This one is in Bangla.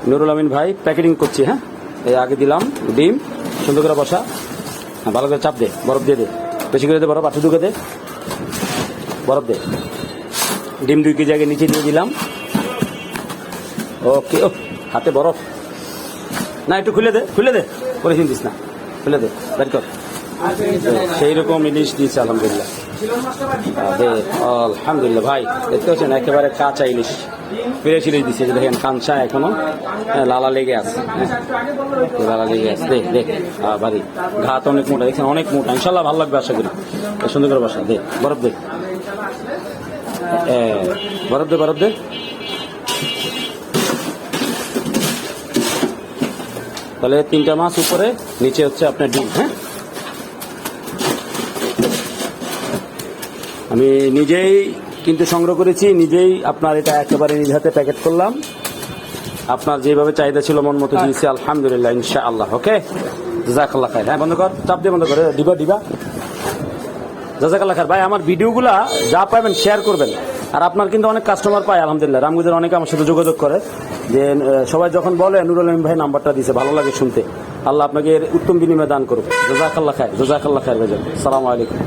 নুরুল আমিন ভাই প্যাকেটিং করছি। হ্যাঁ, এই আগে দিলাম ডিম, সুন্দর করে বসা। হ্যাঁ, ভালো করে চাপ দে, বরফ দিয়ে দে, বেশি করে দে বরফ, আটু ঢুকে দে, বরফ দে। ডিম 2 কেজি আগে নিচে দিয়ে দিলাম। ওকে, ও হাতে বরফ না, একটু খুলে দে, খুলে দে, পরে চিন্তিস না, খুলে দে, বের কর। সেই রকম ইলিশ দিয়েছে আলহামদুলিল্লাহ। আলহামদুলিল্লাহ ভাই, দেখতে পাচ্ছেন একেবারে কাঁচা ইলিশ, ফ্রেশ ইলিশ দিচ্ছে। দেখেন কাঁচা এখনো লালা লেগে আছে। লালা লেগে আছে, দেখ দেখ ভারী, ঘাত অনেক মোটা, দেখছেন অনেক মোটা। ইনশাল্লাহ ভালো লাগবে আশা করি। সুন্দর করে বসা, দে বরফ দে, বরফ দে, বরফ দে। তাহলে 3টা মাছ উপরে, নিচে হচ্ছে আপনার ডিম। হ্যাঁ, আমি নিজেই কিন্তু সংগ্রহ করেছি, নিজেই আপনার এটা একেবারে নিজ হাতে প্যাকেট করলাম। আপনার যেভাবে চাহিদা ছিল মন মতো দিয়েছি আলহামদুলিল্লাহ, ইনশাআল্লাহ। ওকে, জাযাকাল্লাহ খাইর। হ্যাঁ, বন্ধ কর, চাপ দিয়ে বন্ধ করে দিবা দিবা। জাযাকাল্লাহ খাইর ভাই, আমার ভিডিওগুলা যা পাবেন শেয়ার করবেন। আর আপনার কিন্তু অনেক কাস্টমার পায় আলহামদুলিল্লাহ, রামগঞ্জের অনেকে আমার সাথে যোগাযোগ করে, যে সবাই যখন বলে নুরুল আমিন ভাই নাম্বারটা দিয়েছে, ভালো লাগে শুনতে। আল্লাহ আপনাকে এর উত্তম বিনিময় দান করুক। জাযাকাল্লাহ খাইর, জাযাকাল্লাহ খাইর ভাইজান। আসসালামু আলাইকুম।